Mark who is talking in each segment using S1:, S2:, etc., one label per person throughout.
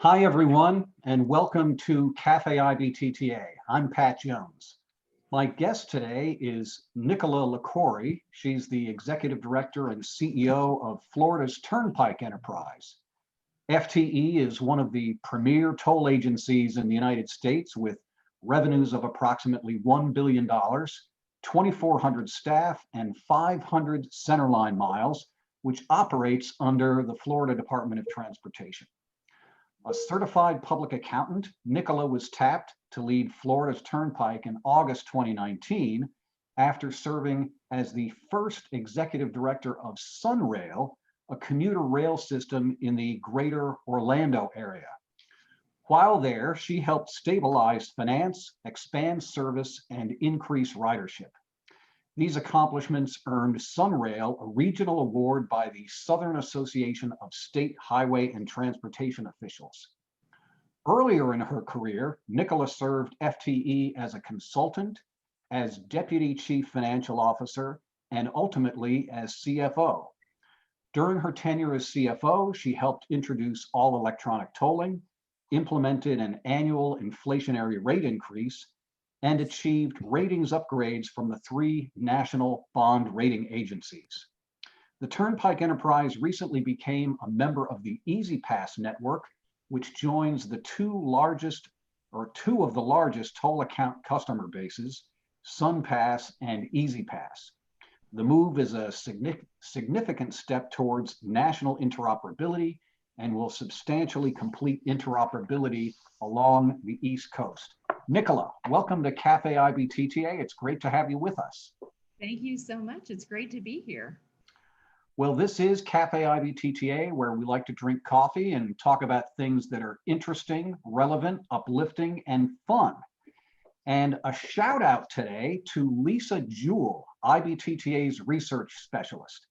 S1: Hi, everyone, and welcome to Café IBTTA. I'm Pat Jones. My guest today is Nicola Liquori. She's the Executive Director and CEO of Florida's Turnpike Enterprise. FTE is one of the premier toll agencies in the United States with revenues of approximately $1 billion, 2,400 staff, and 500 centerline miles, which operates under the Florida Department of Transportation. A certified public accountant, Nicola was tapped to lead Florida's Turnpike in August 2019 after serving as the first executive director of SunRail, a commuter rail system in the greater Orlando area. While there, she helped stabilize finance, expand service, and increase ridership. These accomplishments earned SunRail a regional award by the Southern Association of State Highway and Transportation Officials. Earlier in her career, Nicola served FTE as a consultant, as Deputy Chief Financial Officer, and ultimately as CFO. During her tenure as CFO, she helped introduce all electronic tolling, implemented an annual inflationary rate increase, and achieved ratings upgrades from the three national bond rating agencies. The Turnpike Enterprise recently became a member of the EasyPass network, which joins the two of the largest toll account customer bases, SunPass and EasyPass. The move is a significant step towards national interoperability and will substantially complete interoperability along the East Coast. Nicola, welcome to Café IBTTA. It's great to have you with us.
S2: Thank you so much. It's great to be here.
S1: Well, this is Café IBTTA, where we like to drink coffee and talk about things that are interesting, relevant, uplifting, and fun. And a shout out today to Lisa Jewell, IBTTA's research specialist.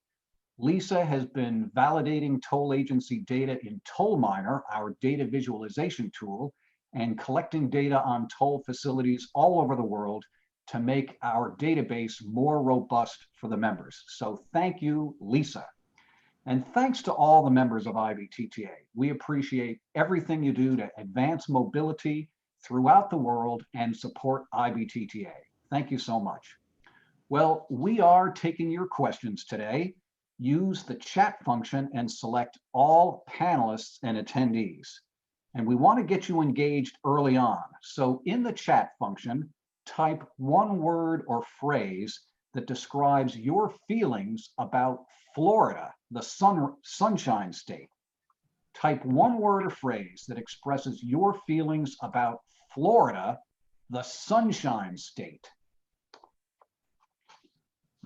S1: Lisa has been validating toll agency data in TollMiner, our data visualization tool, and collecting data on toll facilities all over the world to make our database more robust for the members. So thank you, Lisa. And thanks to all the members of IBTTA. We appreciate everything you do to advance mobility throughout the world and support IBTTA. Thank you so much. Well, we are taking your questions today. Use the chat function and select all panelists and attendees. And we want to get you engaged early on. So in the chat function, type one word or phrase that describes your feelings about Florida, the sunshine state. Type one word or phrase that expresses your feelings about Florida, the sunshine state.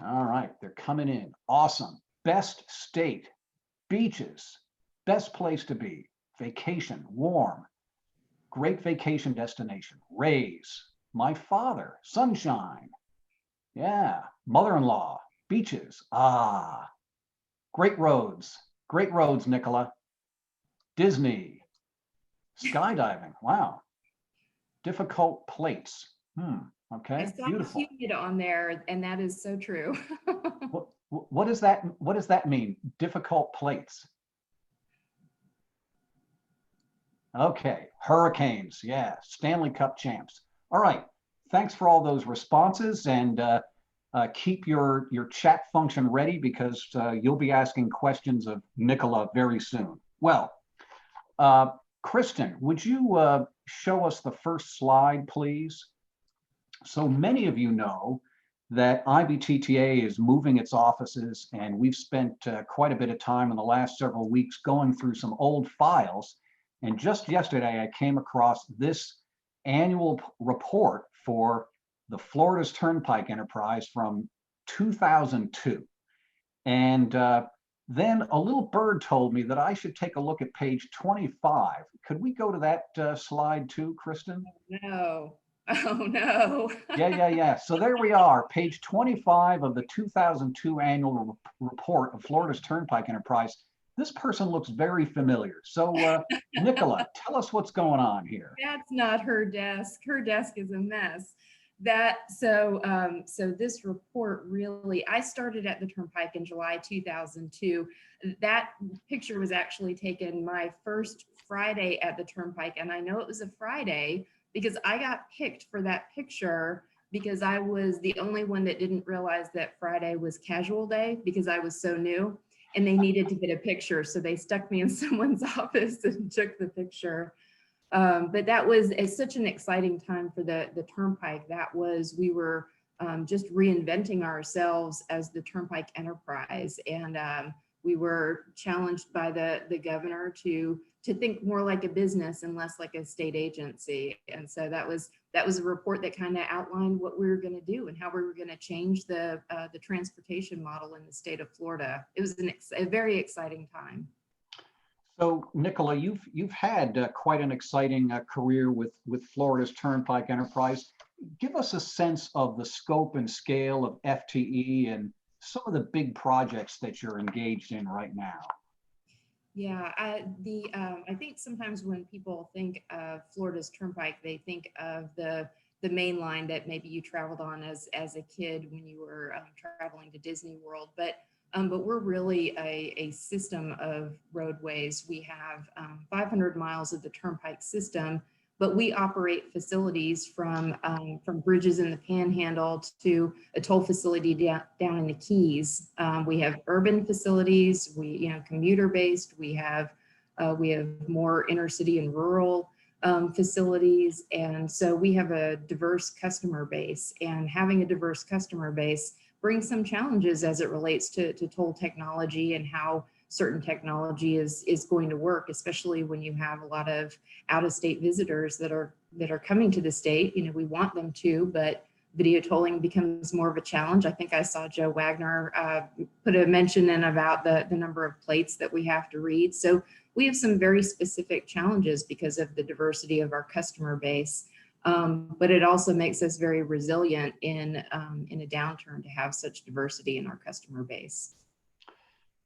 S1: All right, they're coming in. Awesome. Best state, beaches, best place to be, vacation, warm, great vacation destination, raise, my father, sunshine, yeah, mother-in-law, beaches, great roads, Nicola, Disney, skydiving, wow, difficult plates, okay,
S2: I saw
S1: beautiful.
S2: humid on there, and that is so true.
S1: What does that mean? Difficult plates. Okay, hurricanes, yeah, Stanley Cup champs. All right, thanks for all those responses, and keep your chat function ready because you'll be asking questions of Nicola very soon. Well, Kristen, would you show us the first slide, please? So many of you know that IBTTA is moving its offices, and we've spent quite a bit of time in the last several weeks going through some old files. And just yesterday, I came across this annual report for the Florida's Turnpike Enterprise from 2002. And then a little bird told me that I should take a look at page 25. Could we go to that slide too, Kristen?
S2: No. Oh, no.
S1: Yeah. So there we are, page 25 of the 2002 annual report of Florida's Turnpike Enterprise. This person looks very familiar. So Nicola, tell us what's going on here.
S2: That's not her desk. Her desk is a mess. So this report really, I started at the Turnpike in July 2002. That picture was actually taken my first Friday at the Turnpike, and I know it was a Friday because I got picked for that picture because I was the only one that didn't realize that Friday was casual day because I was so new and they needed to get a picture. So they stuck me in someone's office and took the picture. But that was such an exciting time for the Turnpike. We were just reinventing ourselves as the Turnpike Enterprise. And we were challenged by the governor to think more like a business and less like a state agency. And so that was a report that kind of outlined what we were going to do and how we were going to change the transportation model in the state of Florida. It was a very exciting time.
S1: So, Nicola, you've had quite an exciting career with Florida's Turnpike Enterprise. Give us a sense of the scope and scale of FTE and some of the big projects that you're engaged in right now.
S2: Yeah, I think sometimes when people think of Florida's Turnpike, they think of the main line that maybe you traveled on as a kid when you were traveling to Disney World, but we're really a system of roadways. We have 500 miles of the Turnpike system, but we operate facilities from bridges in the Panhandle to a toll facility down in the Keys. We have urban facilities, commuter based. We have more inner city and rural facilities, and so we have a diverse customer base. And having a diverse customer base brings some challenges as it relates to toll technology and how certain technology is going to work, especially when you have a lot of out-of-state visitors that are coming to the state. We want them to, but video tolling becomes more of a challenge. I think I saw Joe Wagner put a mention in about the number of plates that we have to read. So we have some very specific challenges because of the diversity of our customer base. But it also makes us very resilient in a downturn to have such diversity in our customer base.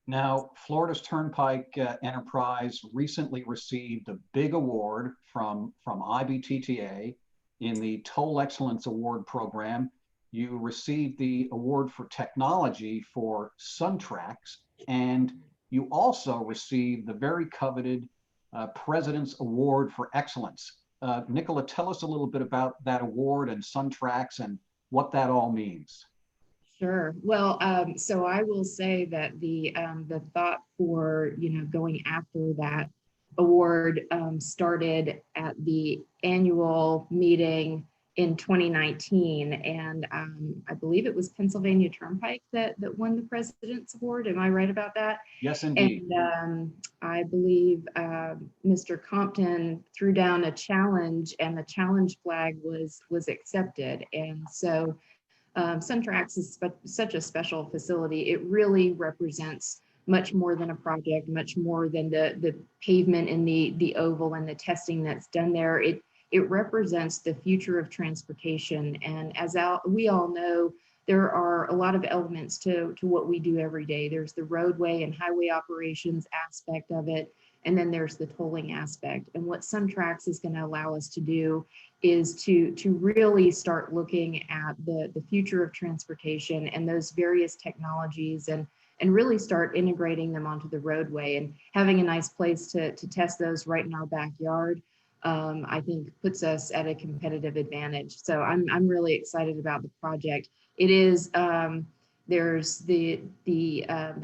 S1: Now, Florida's Turnpike Enterprise recently received a big award from IBTTA in the Toll Excellence Award program. You received the award for technology for SunTrax, and you also received the very coveted President's Award for Excellence. Nicola, tell us a little bit about that award and SunTrax and what that all means.
S2: Sure. Well, so I will say that the thought for going after that award started at the annual meeting in 2019, and I believe it was Pennsylvania Turnpike that won the President's Award. Am I right about that?
S1: Yes, indeed.
S2: And I believe Mr. Compton threw down a challenge, and the challenge flag was accepted, and so. SunTrax is such a special facility. It really represents much more than a project, much more than the pavement and the oval and the testing that's done there. It represents the future of transportation. And as we all know, there are a lot of elements to what we do every day. There's the roadway and highway operations aspect of it, and then there's the tolling aspect. And what SunTrax is going to allow us to do is to really start looking at the future of transportation and those various technologies and really start integrating them onto the roadway, and having a nice place to test those right in our backyard, I think puts us at a competitive advantage. So I'm really excited about the project. It is, there's the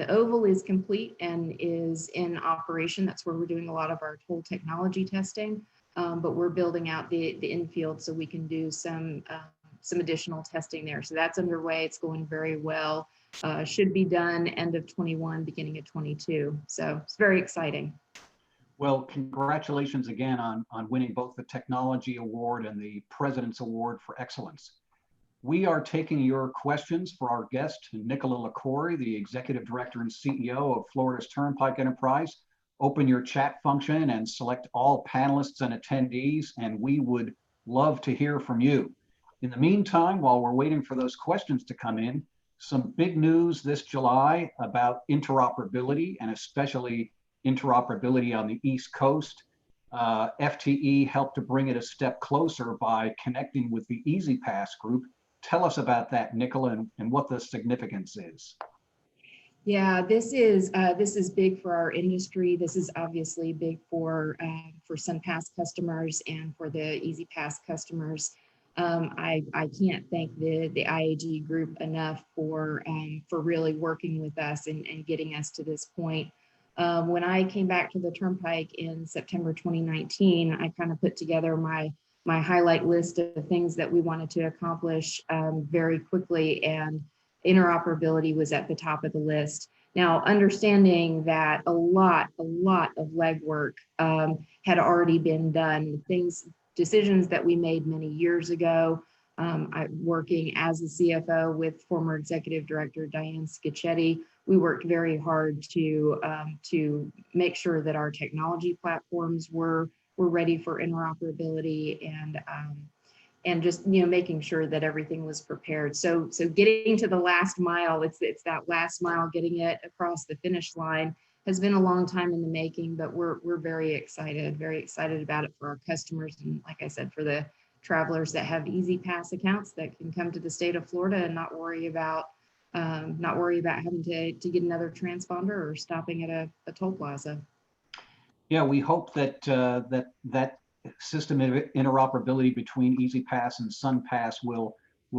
S2: oval is complete and is in operation. That's where we're doing a lot of our toll technology testing. But we're building out the infield so we can do some additional testing there. So that's underway. It's going very well. Should be done end of 21, beginning of 22. So it's very exciting.
S1: Well, congratulations again on winning both the Technology Award and the President's Award for Excellence. We are taking your questions for our guest, Nicola Liquori, the Executive Director and CEO of Florida's Turnpike Enterprise. Open your chat function and select all panelists and attendees, and we would love to hear from you. In the meantime, while we're waiting for those questions to come in, some big news this July about interoperability, and especially interoperability on the East Coast. FTE helped to bring it a step closer by connecting with the EasyPass group. Tell us about that, Nicola, and what the significance is.
S2: Yeah, this is big for our industry. This is obviously big for SunPass customers and for the EasyPass customers. I can't thank the IAG group enough for really working with us and getting us to this point. When I came back to the Turnpike in September 2019, I kind of put together my highlight list of things that we wanted to accomplish very quickly, and interoperability was at the top of the list. Now, understanding that a lot of legwork had already been done, decisions that we made many years ago. Working as a CFO with former Executive Director Diane Scicchetti, we worked very hard to make sure that our technology platforms were ready for interoperability, and just making sure that everything was prepared. So getting to the last mile, it's that last mile, getting it across the finish line has been a long time in the making, but we're very excited about it for our customers, and like I said, for the travelers that have EasyPass accounts that can come to the state of Florida and not worry about having to get another transponder or stopping at a toll plaza.
S1: Yeah, we hope that that system interoperability between EasyPass and SunPass will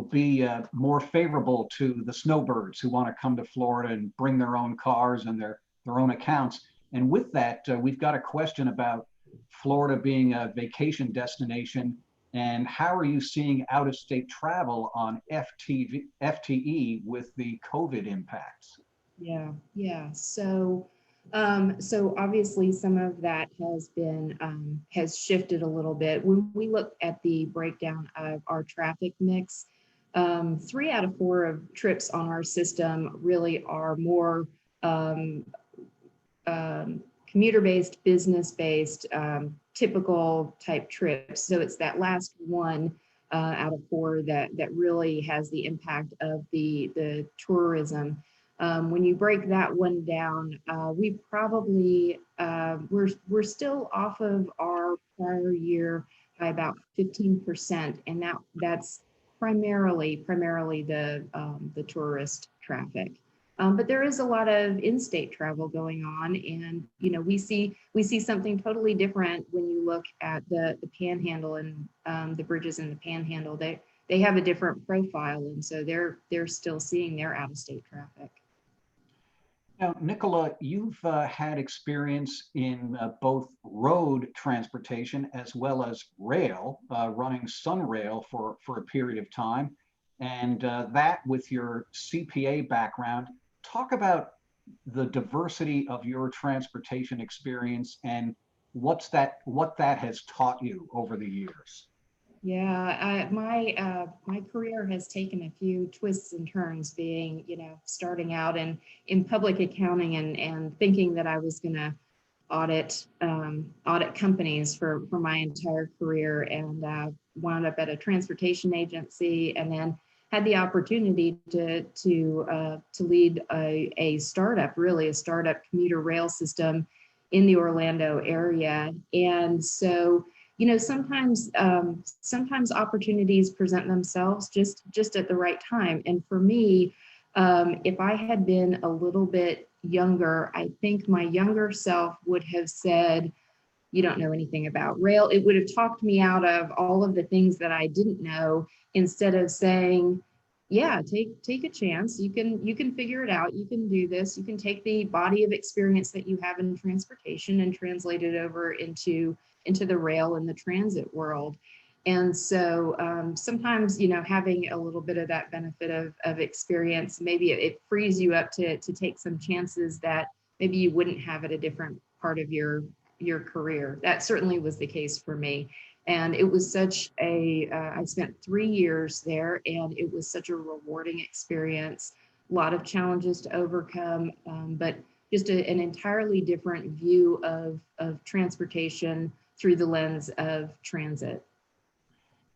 S1: be more favorable to the snowbirds who want to come to Florida and bring their own cars and their own accounts. And with that, we've got a question about Florida being a vacation destination, and how are you seeing out-of-state travel on FTE with the COVID impacts?
S2: Yeah. So obviously some of that has shifted a little bit. When we look at the breakdown of our traffic mix, 3 out of 4 of trips on our system really are more commuter-based, business-based, typical type trips. So it's that last 1 out of 4 that really has the impact of the tourism. When you break that one down, we probably we're still off of our prior year by about 15%, and that's primarily the tourist traffic. But there is a lot of in-state travel going on, and we see something totally different when you look at the Panhandle and the bridges in the Panhandle. They have a different profile, and so they're still seeing their out-of-state traffic.
S1: Now, Nicola, you've had experience in both road transportation as well as rail, running SunRail for a period of time, and that with your CPA background. Talk about the diversity of your transportation experience and what that has taught you over the years.
S2: Yeah, my career has taken a few twists and turns, being, starting out in public accounting and thinking that I was going to audit companies for my entire career, and wound up at a transportation agency, and then had the opportunity to lead a startup commuter rail system in the Orlando area. And so sometimes opportunities present themselves just at the right time. And for me, if I had been a little bit younger, I think my younger self would have said, "You don't know anything about rail." It would have talked me out of all of the things that I didn't know, instead of saying, "Yeah, take a chance. You can figure it out. You can do this. You can take the body of experience that you have in transportation and translate it over into the rail and the transit world." And so sometimes, having a little bit of that benefit of experience, maybe it frees you up to take some chances that maybe you wouldn't have at a different part of your career. That certainly was the case for me. And it was I spent 3 years there, and it was such a rewarding experience. A lot of challenges to overcome, but just an entirely different view of transportation through the lens of transit.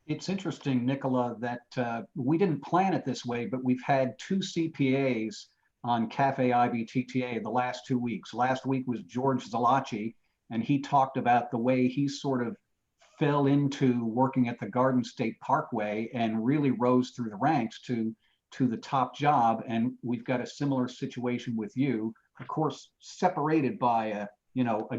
S1: It's interesting, Nicola, that we didn't plan it this way, but we've had 2 CPAs on Café IBTTA the last 2 weeks. Last week was George Zalachi, and he talked about the way he sort of fell into working at the Garden State Parkway and really rose through the ranks to the top job. And we've got a similar situation with you, of course, separated by a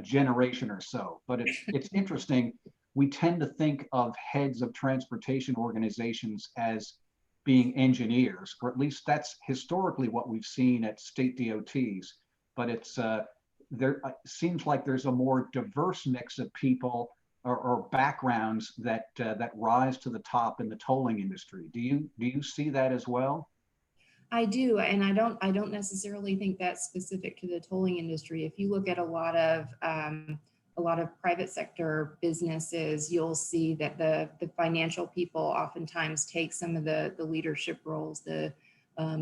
S1: generation or so. But it's interesting. We tend to think of heads of transportation organizations as being engineers, or at least that's historically what we've seen at state DOTs. But it's there seems like there's a more diverse mix of people or backgrounds that rise to the top in the tolling industry. Do you see that as well?
S2: I do, and I don't necessarily think that's specific to the tolling industry. If you look at a lot of private sector businesses, you'll see that the financial people oftentimes take some of the leadership roles, the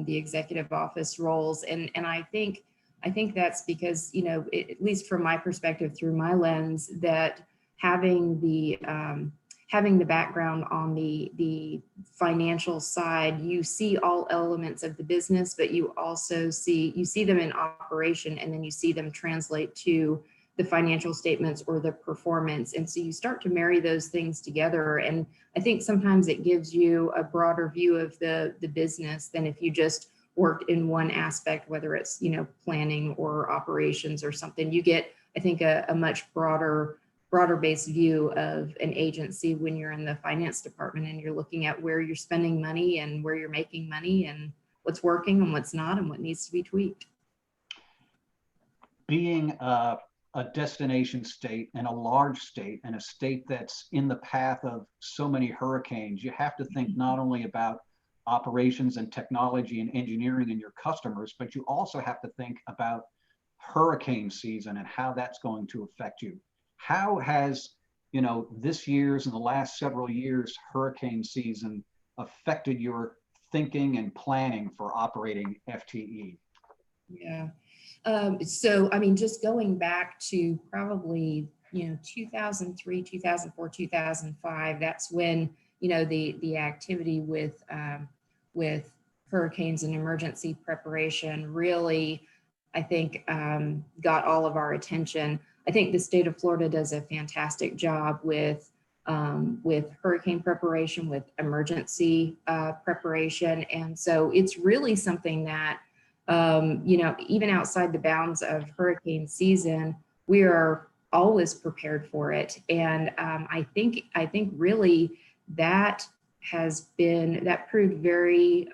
S2: executive office roles, and I think that's because, at least from my perspective, through my lens, that having the background on the financial side, you see all elements of the business, but you also see them in operation, and then you see them translate to the financial statements or the performance. And so you start to marry those things together. And I think sometimes it gives you a broader view of the business than if you just worked in one aspect, whether it's, planning or operations or something. You get, I think, a much broader based view of an agency when you're in the finance department and you're looking at where you're spending money and where you're making money and what's working and what's not and what needs to be tweaked.
S1: Being a destination state and a large state and a state that's in the path of so many hurricanes, you have to think not only about operations and technology and engineering and your customers, but you also have to think about hurricane season and how that's going to affect you. How has, this year's and the last several years hurricane season affected your thinking and planning for operating FTE?
S2: Yeah. So, I mean, just going back to probably, 2003, 2004, 2005, that's when, the activity with hurricanes and emergency preparation really, I think, got all of our attention. I think the state of Florida does a fantastic job with hurricane preparation, with emergency preparation. And so it's really something that, even outside the bounds of hurricane season, we are always prepared for it. And I think really that proved very,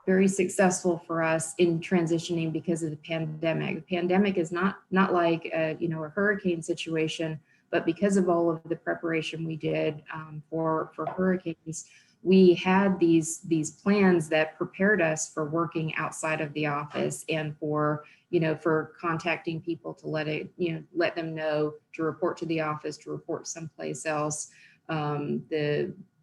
S2: very successful for us in transitioning because of the pandemic. The pandemic is not like a hurricane situation, but because of all of the preparation we did for hurricanes, we had these plans that prepared us for working outside of the office and for contacting people to let them know, to report to the office, to report someplace else.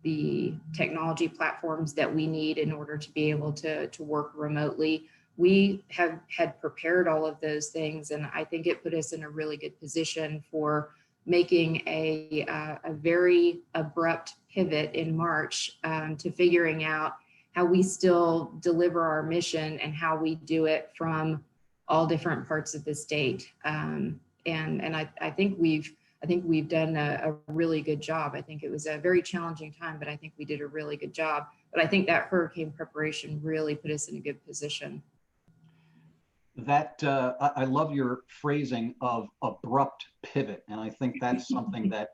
S2: The technology platforms that we need in order to be able to work remotely. We had prepared all of those things, and I think it put us in a really good position for making a very abrupt pivot in March to figuring out how we still deliver our mission and how we do it from all different parts of the state. And I think we've done a really good job. I think it was a very challenging time, but I think we did a really good job. But I think that hurricane preparation really put us in a good position.
S1: That I love your phrasing of abrupt pivot. And I think that's something that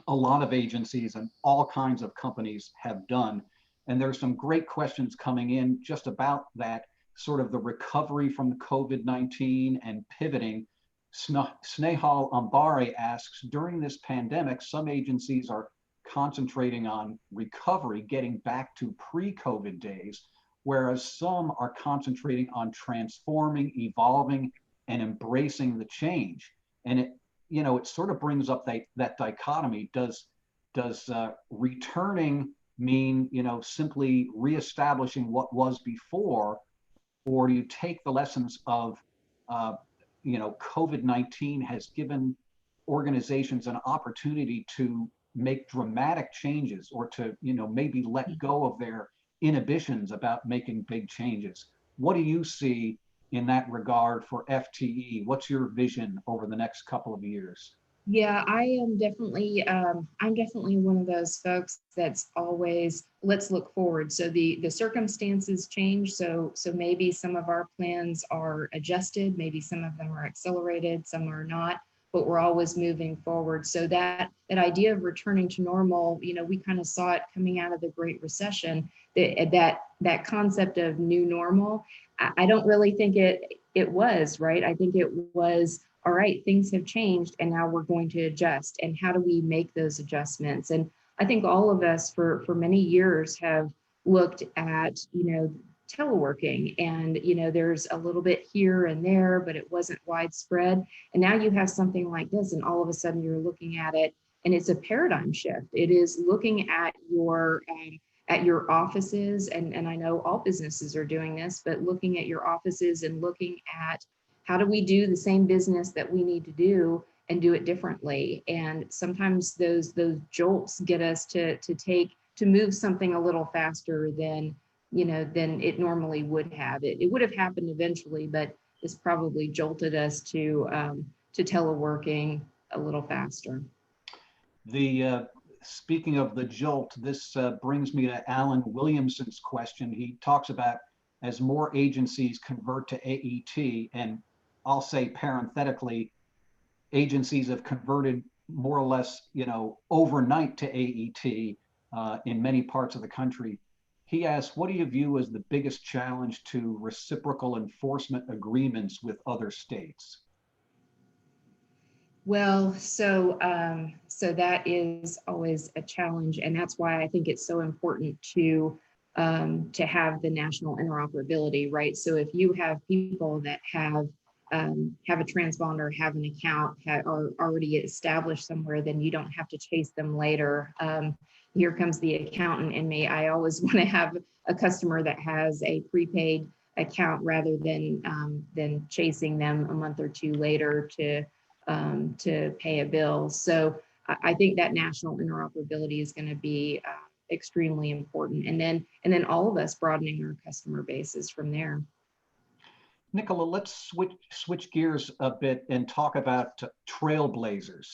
S1: a lot of agencies and all kinds of companies have done. And there's some great questions coming in just about that, sort of the recovery from COVID-19 and pivoting. Snehal Ambari asks, during this pandemic, some agencies are concentrating on recovery, getting back to pre-COVID days, whereas some are concentrating on transforming, evolving, and embracing the change. And it sort of brings up that dichotomy. Does returning mean, simply reestablishing what was before, or do you take the lessons of COVID-19 has given organizations an opportunity to make dramatic changes, or to, maybe let go of their inhibitions about making big changes? What do you see in that regard for FTE? What's your vision over the next couple of years?
S2: Yeah, I am definitely, I'm definitely one of those folks that's always, let's look forward. So the circumstances change. So maybe some of our plans are adjusted, maybe some of them are accelerated, some are not, but we're always moving forward. So that idea of returning to normal, you know, we kind of saw it coming out of the Great Recession, that concept of new normal. I don't really think it was, right? I think it was, all right, things have changed and now we're going to adjust. And how do we make those adjustments? And I think all of us for many years have looked at, you know, teleworking, and, you know, there's a little bit here and there, but it wasn't widespread. And now you have something like this, and all of a sudden you're looking at it and it's a paradigm shift. It is looking at your offices, and I know all businesses are doing this, but looking at your offices and looking at how do we do the same business that we need to do and do it differently. And sometimes those jolts get us to move something a little faster than, you know, than it normally would have. It would have happened eventually, but it's probably jolted us to teleworking a little faster.
S1: Speaking of the jolt, this brings me to Alan Williamson's question. He talks about as more agencies convert to AET, and I'll say parenthetically, agencies have converted more or less, you know, overnight to AET in many parts of the country. He asks, what do you view as the biggest challenge to reciprocal enforcement agreements with other states?
S2: Well, so that is always a challenge, and that's why I think it's so important to have the national interoperability, right? So if you have people that have a transponder, have an account, are already established somewhere, then you don't have to chase them later. Here comes the accountant in me. I always want to have a customer that has a prepaid account rather than chasing them a month or two later to pay a bill. So I think that national interoperability is going to be extremely important, and then all of us broadening our customer bases from there.
S1: Nicola, let's switch gears a bit and talk about Trailblazers.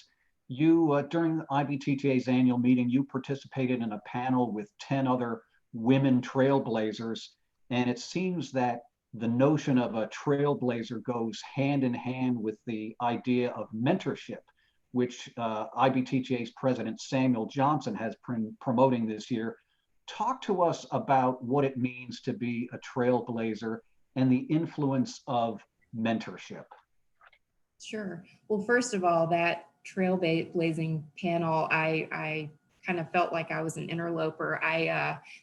S1: You, during IBTTA's annual meeting, you participated in a panel with 10 other women trailblazers, and it seems that the notion of a trailblazer goes hand in hand with the idea of mentorship, which IBTTA's president Samuel Johnson has been promoting this year. Talk to us about what it means to be a trailblazer and the influence of mentorship.
S2: Sure. Well, first of all, that trailblazing panel, I kind of felt like I was an interloper.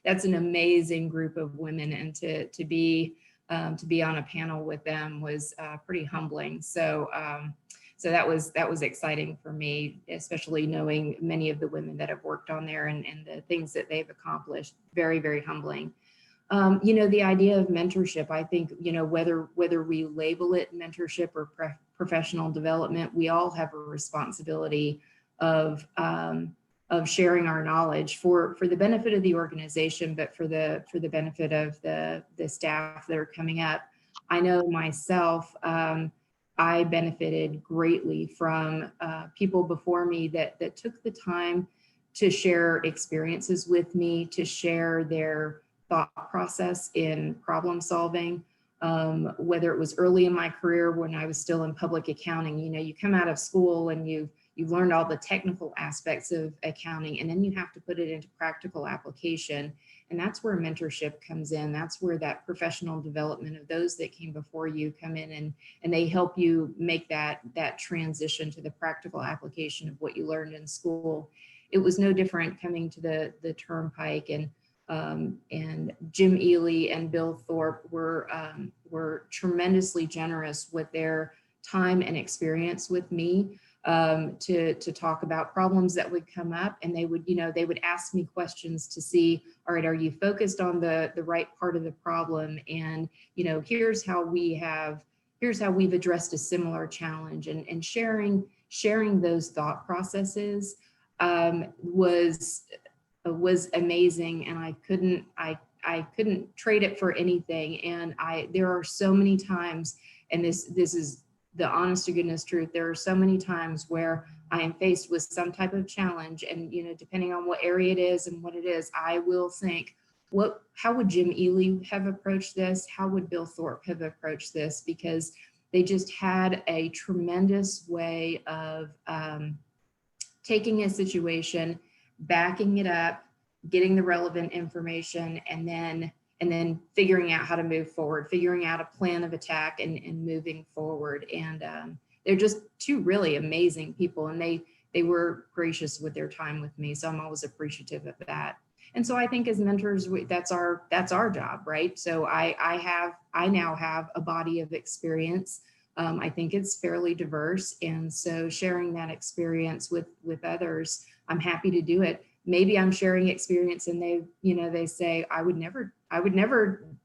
S2: That's an amazing group of women, and to be on a panel with them was pretty humbling. So that was exciting for me, especially knowing many of the women that have worked on there and the things that they've accomplished. Very, very humbling. You know, the idea of mentorship, I think, you know, whether we label it mentorship or professional development, we all have a responsibility of sharing our knowledge for the benefit of the organization, but for the benefit of the staff that are coming up. I know myself, I benefited greatly from people before me that took the time to share experiences with me, to share their thought process in problem solving, whether it was early in my career when I was still in public accounting. You know, you come out of school and you've learned all the technical aspects of accounting, and then you have to put it into practical application. And that's where mentorship comes in. That's where that professional development of those that came before you come in, and they help you make that transition to the practical application of what you learned in school. It was no different coming to the Turnpike, and Jim Ely and Bill Thorpe were tremendously generous with their time and experience with me to talk about problems that would come up, and they would ask me questions to see, all right, are you focused on the right part of the problem? And, you know, here's how we've addressed a similar challenge, and sharing those thought processes was amazing. And I I couldn't trade it for anything. And there are so many times, and this is the honest to goodness truth, there are so many times where I am faced with some type of challenge, and depending on what area it is and what it is, I will think, how would Jim Ely have approached this? How would Bill Thorpe have approached this? Because they just had a tremendous way of taking a situation, backing it up, getting the relevant information, and then figuring out how to move forward, figuring out a plan of attack and moving forward. And they're just two really amazing people, and they were gracious with their time with me. So I'm always appreciative of that. And so I think as mentors, that's our job, right? So I now have a body of experience. I think it's fairly diverse. And so sharing that experience with others, I'm happy to do it. Maybe I'm sharing experience and they say, I would never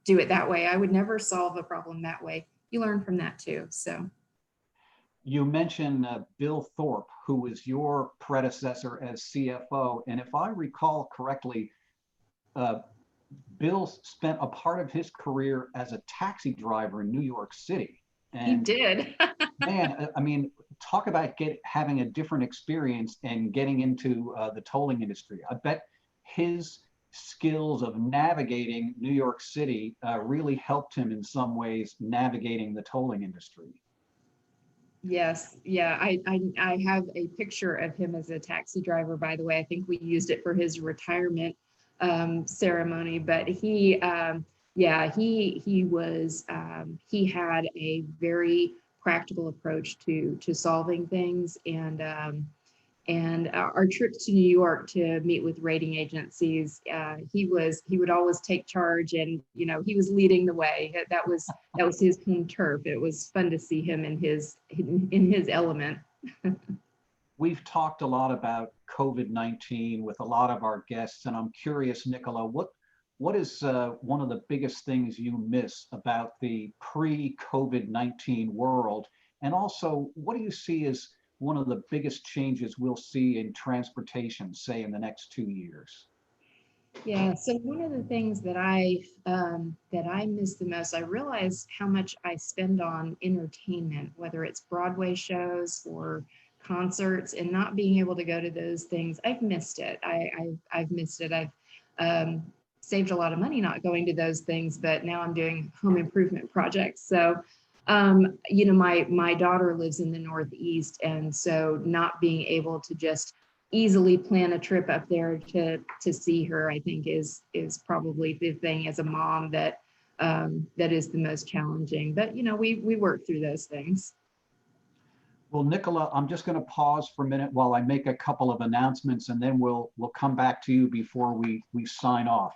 S2: do it that way. I would never solve a problem that way. You learn from that too, so.
S1: You mentioned Bill Thorpe, who was your predecessor as CFO. And if I recall correctly, Bill spent a part of his career as a taxi driver in New York City. And
S2: he did.
S1: man, I mean, talk about having a different experience and getting into the tolling industry. I bet his skills of navigating New York City really helped him in some ways navigating the tolling industry.
S2: Yes, yeah, I have a picture of him as a taxi driver, by the way. I think we used it for his retirement ceremony, but he was he had a very practical approach to solving things, and our trips to New York to meet with rating agencies, he would always take charge, and he was leading the way. That was his home turf. It was fun to see him in his element.
S1: We've talked a lot about COVID-19 with a lot of our guests, and I'm curious, Nicola, what is one of the biggest things you miss about the pre-COVID-19 world? And also, what do you see as one of the biggest changes we'll see in transportation, say, in the next 2 years?
S2: Yeah, so one of the things that I miss the most, I realize how much I spend on entertainment, whether it's Broadway shows or concerts, and not being able to go to those things. I've missed it. I've missed it. I've saved a lot of money not going to those things, but now I'm doing home improvement projects. So my daughter lives in the Northeast, and so not being able to just easily plan a trip up there to see her, I think is probably the thing as a mom that is the most challenging. But we work through those things.
S1: Well, Nicola, I'm just going to pause for a minute while I make a couple of announcements, and then we'll come back to you before we sign off.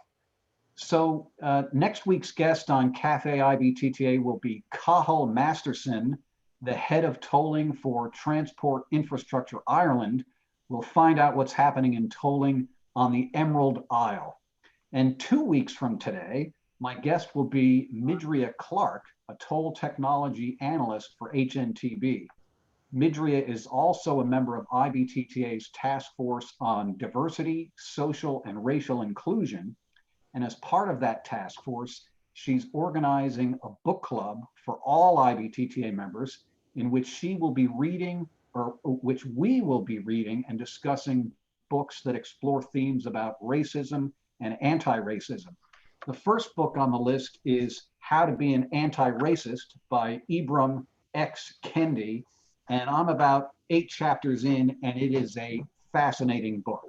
S1: So next week's guest on Café IBTTA will be Cathal Masterson, the head of tolling for Transport Infrastructure Ireland. We'll find out what's happening in tolling on the Emerald Isle. And 2 weeks from today, my guest will be Midria Clark, a toll technology analyst for HNTB. Midria is also a member of IBTTA's task force on diversity, social, and racial inclusion. And as part of that task force, she's organizing a book club for all IBTTA members in which she will be reading, or which we will be reading and discussing books that explore themes about racism and anti-racism. The first book on the list is How to Be an Anti-Racist by Ibram X. Kendi. And I'm about 8 chapters in, and it is a fascinating book.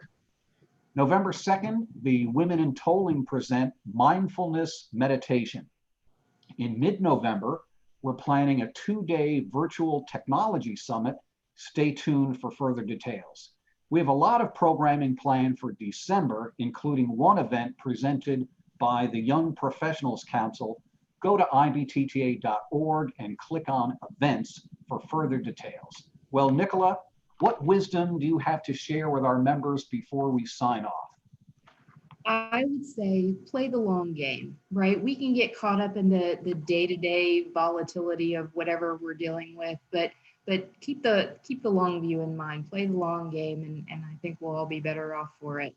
S1: November 2nd, the Women in Tolling present Mindfulness Meditation. In mid-November, we're planning a 2-day virtual technology summit. Stay tuned for further details. We have a lot of programming planned for December, including one event presented by the Young Professionals Council. Go to ibtta.org and click on events for further details. Well, Nicola, what wisdom do you have to share with our members before we sign off?
S2: I would say play the long game, right? We can get caught up in the day-to-day volatility of whatever we're dealing with, but keep the long view in mind. Play the long game, and I think we'll all be better off for it.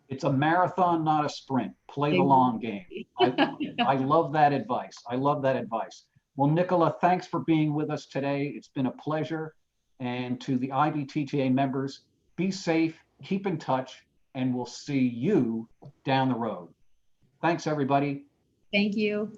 S1: It's a marathon, not a sprint. Play the long game. I love that advice. I love that advice. Well, Nicola, thanks for being with us today. It's been a pleasure. And to the IBTTA members, be safe, keep in touch, and we'll see you down the road. Thanks, everybody.
S2: Thank you.